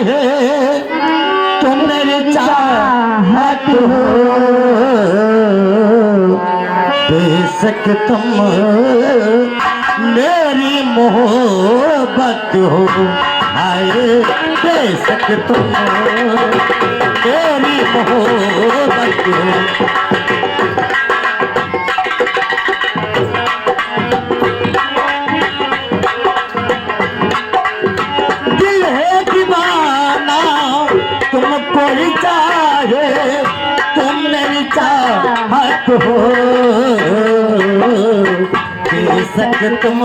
चाहे तुम मेरी चाहत हो, बेशक तुम मेरी मोहब्बत हो। हाय बेशक तुम मेरी मोहब्बत हो। दिल है दीवाना तुमको ही चाहे तुम मेरी चाहत हो, बेशक तुम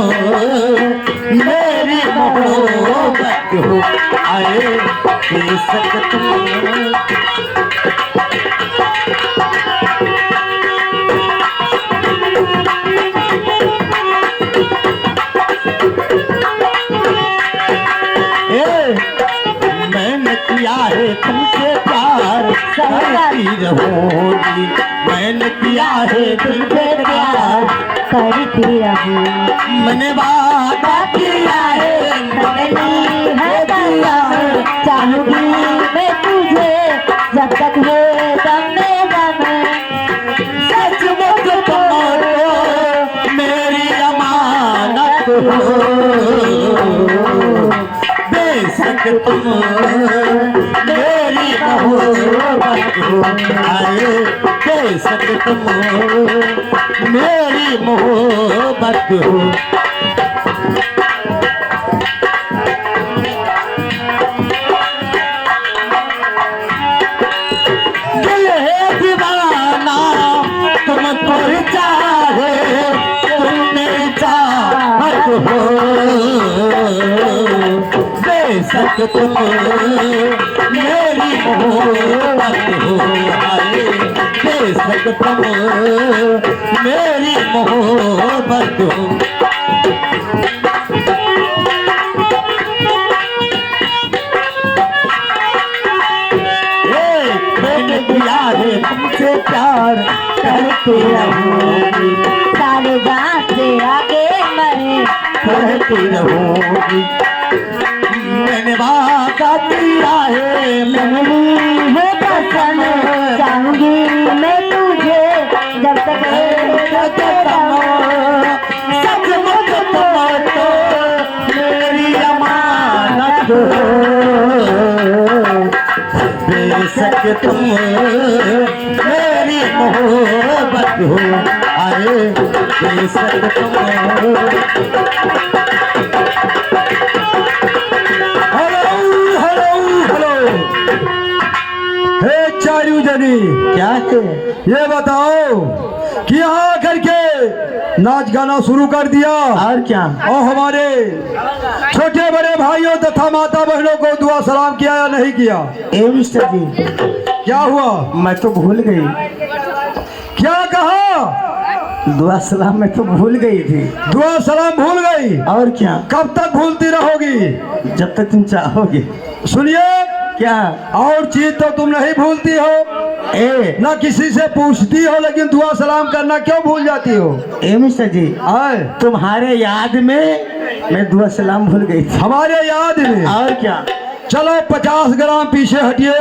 मेरी मोहब्बत हो। आए बेशक तुम मैंने किया है तुमसे प्यार करती रहोगी, मैंने किया है तुमसे प्यार करती रहूं। मैंने वादा किया है नहीं है कसम, चाहूंगी मैं तुझे जब तक है दम में दम। सचमुच तुम मेरी अमानत हो, बेशक तुम मेरी मोहब्बत हो। आए बेशक तुम मेरी मोहब्बत हो। दिल है दीवाना तुमको ही चाहे तुम मेरी चाहत हो, बेशक तुम मेरी मोहब्बत हो। आए बेशक तुम मेरी मोहब्बत हो। मैंने किया है तुमसे प्यार करती रहूंगी, सारे बात से आगे मैं करती रहूंगी। मैंने वादा किया है नहीं है कसम, चाहूंगी मैं तुझे जब तक है दम। सचमुच तुम तो मेरी अमानत हो, बेशक तुम मेरी मोहब्बत हो। आए बेशक तुम चारू जनी क्या है? ये बताओ कि यहाँ करके नाच गाना शुरू कर दिया और क्या? और हमारे छोटे बड़े भाइयों तथा माता बहनों को दुआ सलाम किया या नहीं किया? ए मिस्टर जी, क्या हुआ? मैं तो भूल गई। क्या कहा? दुआ सलाम मैं तो भूल गई थी। दुआ सलाम भूल गई? और क्या? कब तक भूलती रहोगी? जब तक तुम चाहोगे। सुनिए, क्या? और चीज तो तुम नहीं भूलती हो, ना किसी से पूछती हो, लेकिन दुआ सलाम करना क्यों भूल जाती हो? ए मिस्टर जी, आए तुम्हारे याद में मैं दुआ सलाम भूल गई थी। हमारे याद में? और क्या? चलो 50 ग्राम पीछे हटिए।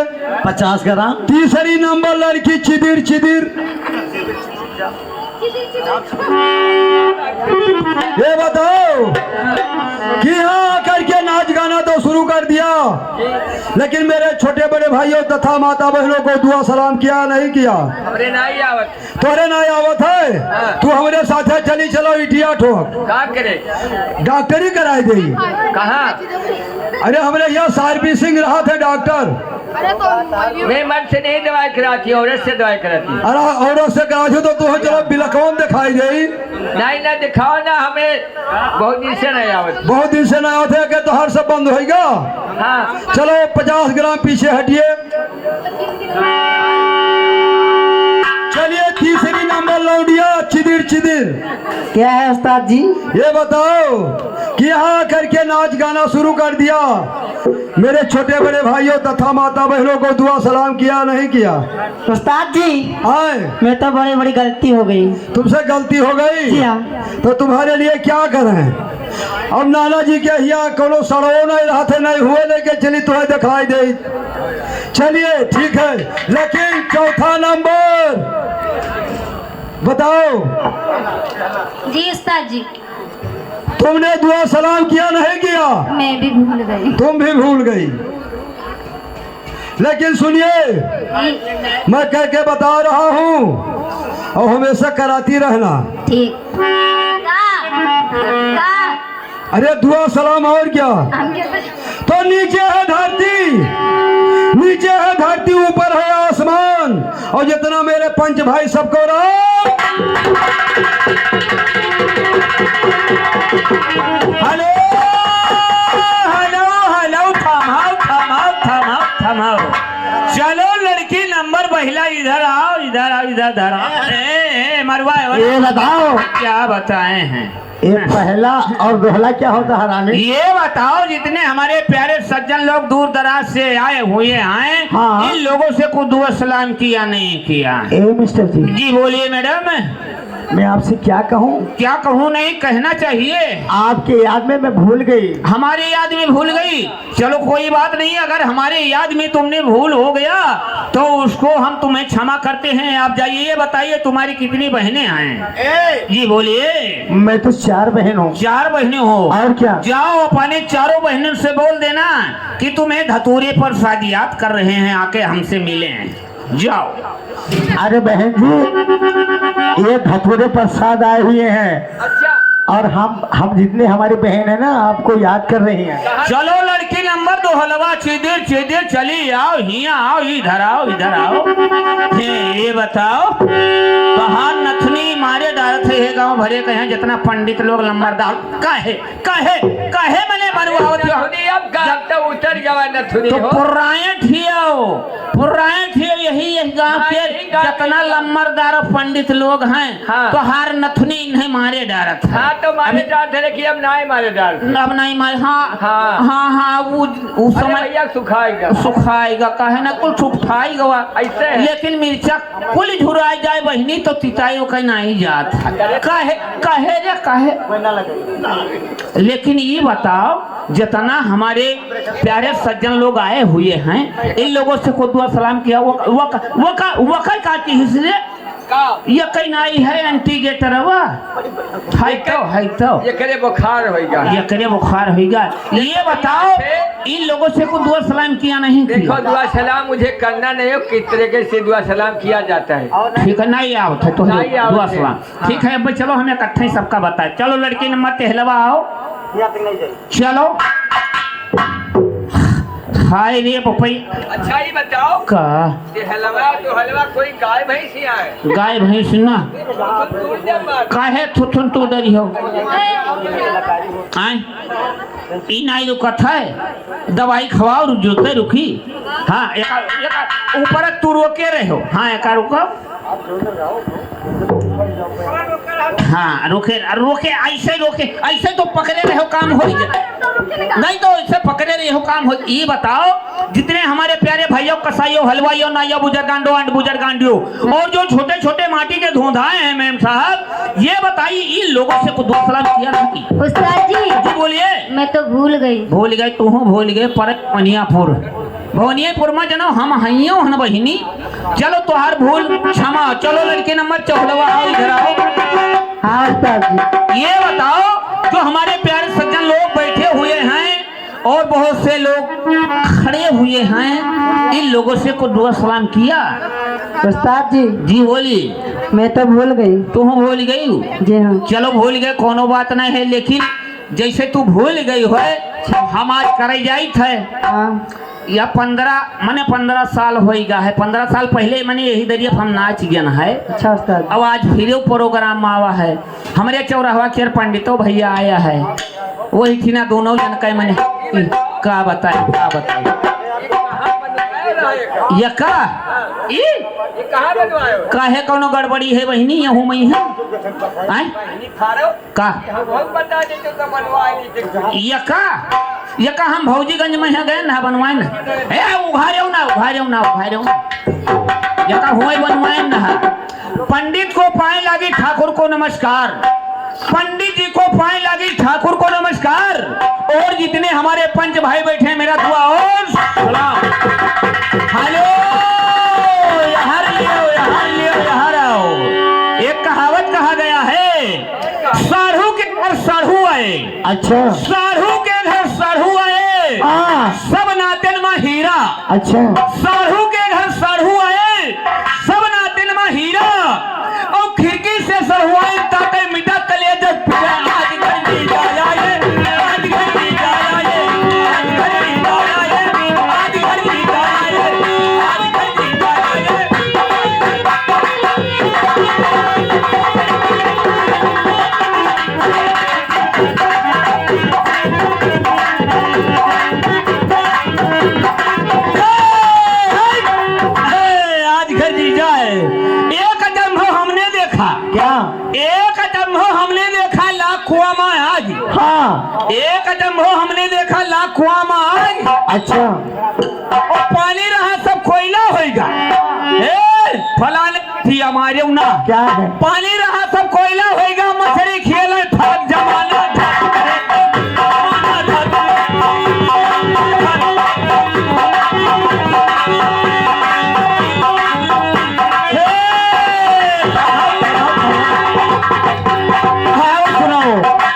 50 ग्राम? तीसरी नंबर लड़की चिदिर चिदिर। ये बताओ कि यहाँ करके नाच गाना तो शुरू कर दिया, लेकिन मेरे छोटे बड़े भाइयों तथा माता बहनों को दुआ सलाम किया नहीं किया? हमरे नहीं आवत। तोरे नहीं आवत है? तू हमारे साथे चली चलो इटिया ठोक का करे? डॉक्टरी कराई दे। कहाँ? अरे हमारे यहाँ सर्विसिंग रहा थे डॉक्टर। मैं मन से नहीं दवाई कराती, औरत से दवाई कराती। अरे औरत से कहा तो तुम चलो बिलकौन दिखाई दे। नहीं ना दिखाओ ना, हमें बहुत दिन से नहीं आवत। बहुत दिन से ना थे कि तोहर सब बंद होएगा। हाँ, चलो 50 ग्राम पीछे हटिए। चलिए तीसरी नंबर लौंडिया चिदिर चिदिर, क्या है उस्ताद जी? ये बताओ कि यहाँ करके नाच गाना शुरू कर दिया, मेरे छोटे बड़े भाइयों तथा माता बहनों को दुआ सलाम किया नहीं किया? उस्ताद जी आए, मैं तो बड़ी बड़ी गलती हो गई। तुमसे गलती हो गई जी हाँ। तो तुम्हारे लिए क्या करें? अब नाना जी के यहाँ कोनो सड़ो नहीं रहते नहीं हुए, लेके चली तुम्हें दिखाई दे। चलिए ठीक है, लेकिन चौथा नंबर बताओ। जी उस्ताद जी, तुमने दुआ सलाम किया नहीं किया? मैं भी भूल गई। तुम भी भूल गई। लेकिन सुनिए, मैं कह के बता रहा हूँ और हमेशा कराती रहना। ठीक। अरे दुआ सलाम और क्या? तो नीचे है धरती, नीचे है धरती, ऊपर है आसमान, और जितना मेरे पंच भाई सबको राम। हेलो हेलो हेलो, थमाओ थमाओ थमाओ थमाओ। चलो लड़की नंबर पहला, इधर आओ इधर आओ इधर आओ। ए मरवा, ये बताओ, क्या बताए हैं? ये पहला और दोहला क्या होता है रानी? ये बताओ, जितने हमारे प्यारे सज्जन लोग दूर दराज से आए हुए हैं, हाँ। इन लोगों से कुछ दुआ सलाम किया नहीं किया? ए मिस्टर जी, जी बोलिए मैडम। मैं आपसे क्या कहूँ? क्या कहूँ, नहीं कहना चाहिए। आपके याद में मैं भूल गई। हमारे याद में भूल गई? चलो कोई बात नहीं, अगर हमारे याद में तुमने भूल हो गया तो उसको हम तुम्हें क्षमा करते हैं। आप जाइए, ये बताइए तुम्हारी कितनी बहनें हैं? जी बोलिए। मैं तो 4 बहन हूँ। 4 बहनें हो? और क्या? जाओ अपने चारों बहनों से बोल देना कि तुम्हें धतूरे पर शादियात कर रहे हैं, आके हमसे मिले। जाओ। अरे बहन जी, ये धतूरे प्रसाद आए हुए हैं। अच्छा। और हम जितने हमारी बहन है ना, आपको याद कर रही हैं। चलो लड़की नंबर 2 हलवा चिदिर चिदिर, चली आओ, यहाँ आओ, इधर आओ इधर आओ। ये बताओ, कहाँ नथनी मारे डालत है गांव भरे कहे जितना पंडित लोग लंबरदार काहे काहे काहे मैंने मरवावत हो? उतर जावा नथुनी तो हो। पुराए थे यही गांव के जितना लंबरदार पंडित लोग हैं, हाँ। तो हर नथनी इन्हें मारे डालत है। हाँ तो मारे डाल थे, लेकिन अब ना मारे डाल। अब नहीं मारे। हाँ हाँ। हाँ हाँ, वो समय भैया सुखाएगा सुखाएगा, कहे ना कुल सुखाएगा ऐसे है। लेकिन मिर्चा कुल झुराई जाए बहनी तो तिताई का नहीं जात है। काहे काहे रे काहे? लेकिन ये बताओ, जितना हमारे प्यारे सज्जन लोग आए हुए हैं, इन लोगों से को दुआ सलाम किया, वो का चीज रे? ये कहीं नहीं है एंटीगेटर है तो ये करे बुखार होगा। ये करे बुखार होगा। ये बताओ, इन लोगों से को दुआ सलाम किया नहीं देखो किया? दुआ सलाम मुझे करना नहीं हो, किस तरीके से दुआ सलाम किया जाता है। ठीक है, नहीं आओ थे तो नहीं आओ दुआ थे। सलाम। ठीक है, अब चलो हमें इकट्ठे ही सबका बताए। चलो लड़की नंबर 13 आओ। चलो। हाय रे पपई। अच्छा ये बताओ, का ये हलवा तो हलवा कोई गाय भैंस ही आए? गाय भैंस ना काहे थुथुन तू डरी हो? आए ई नहीं रुकत है, दवाई खवाओ जोते रुकी। हाँ एक ऊपर तू रोके रहे हो। हाँ एक रुको। हाँ रोके रोके, ऐसे रोके, ऐसे तो पकड़े रहे हो काम हो जाए, नहीं तो ऐसे पकड़े रहे हो काम हो। ये बताओ, जितने हमारे प्यारे भाइयों कसाइयों हलवाइयों नाइयों बुजुर्गांडो अंड बुजुर्गांडियों और जो छोटे छोटे माटी के धोधाए हैं मैम साहब, ये बताइए इन लोगों से कुछ दुआ सलाम किया नहीं? उस्ताद जी, जी बोलिए। मैं तो भूल गई। भूल गए तू? भूल गए पर भवनियापुर में जनो हम हइयो हन बहिनी। चलो तुहार भूल क्षमा। चलो लड़के नंबर 14 आओ, इधर आओ। हाँ उस्ताद जी। ये बताओ, जो हमारे प्यारे सज्जन लोग बैठे हुए हैं और बहुत से लोग खड़े हुए हैं, इन लोगों से को दुआ सलाम किया? उस्ताद जी, जी बोली। मैं तो भूल गई। तू भूल गई? जी हाँ। चलो भूल गए, कोनो बात नहीं है, लेकिन जैसे तू भूल गई हो, हम आज करे जाई थे हाँ। या 15 साल होगा है। 15 साल पहले मैंने यही दरिया हम नाच गन है। अच्छा उस्ताद। अब आज फिर प्रोग्राम आवा है, हमारे चौराहा के पंडितों भैया आया है, वही थी ना दोनों जन का मैंने का बताए यका ई ये कहाँ बनवाए हो? काहे कोनो गड़बड़ी है बहिनी यहूं में है आय नहीं थारो का हम बहुत बता देते तो बनवाए नहीं यका हम भौजीगंज में है गए ना बनवाए ना ए उघारे ना यका हुए बनवाए ना पंडित को पाए लागी ठाकुर को नमस्कार, पंडित जी को पाए लागी ठाकुर को नमस्कार, और जितने हमारे पंच भाई बैठे हैं मेरा दुआ और सलाम। हेलो यहाँ आओ। एक कहावत कहा गया है, साढ़ू के घर साढ़ू आए। अच्छा साढ़ू के घर साढ़ू आए, सब नातिन में हीरा। अच्छा साढ़ू के घर साढ़ू आए, सब नातिन में हीरा, और खिड़की से सरहुआए ताके मिटा कलेजा पिटा। आज घर जी जाया ये, आज घर जी जाया ये, आज घर जी जाया ये, आज घर जी जाया ये, आज घर जी जाया ये। आज घर जी जाए। एक जम्भो हमने देखा, क्या? एक जम्भो हमने देखा लाख कुआं में आज। हाँ एक जम्भो हमने देखा लाख कुआं में आज। अच्छा और पानी रहा सब कोयला होएगा। ए फलाने थी हमारे ना क्या है? पानी रहा सब कोयला होएगा, मछली खेल ठग जमाना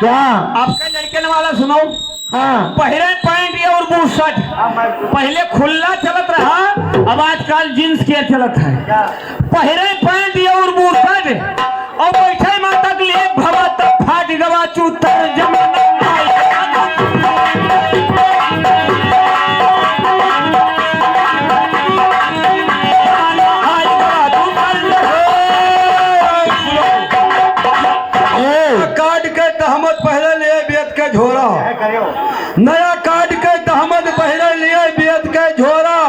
क्या? आपका लड़के वाला सुनाओ। हाँ पहले पैंट या और बूट शर्ट पहले खुला चलत रहा, अब आजकल जींस के चलत है। पहले पैंट या और बूट शर्ट और बैठे माता के लिए भवा तब फाट गवा चूतर जमाना काट के तहमत पहले लिए बेत के झोरा, नया काट के तहमत पहले लिए बेत के झोरा,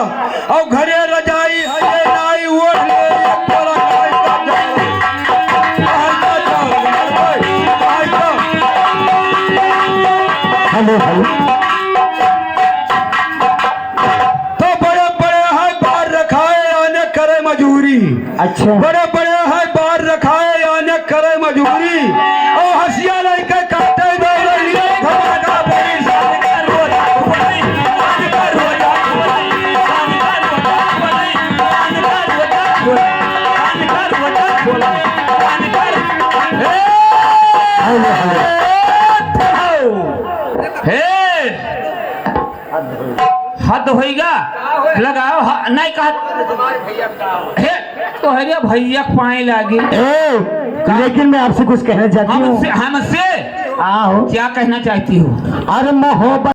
और घरे रजाई है ये नाई ओढ़ ले ये तोरा नाई का हेलो हेलो तो बड़े बड़े है बाहर रखाए आने करे मजूरी, अच्छा बड़े बड़े है बाहर रखाए आने करे मजूरी, और हंसिया नहीं के काटे दौड़े लिए धमाका बड़ी हेलो हद होएगा लगाओ नहीं कहा हे तो हरिया भैया पाए लागे। लेकिन मैं आपसे कुछ कहना चाहती हूँ। हमसे आओ क्या कहना चाहती हो? अरे मोहब्बत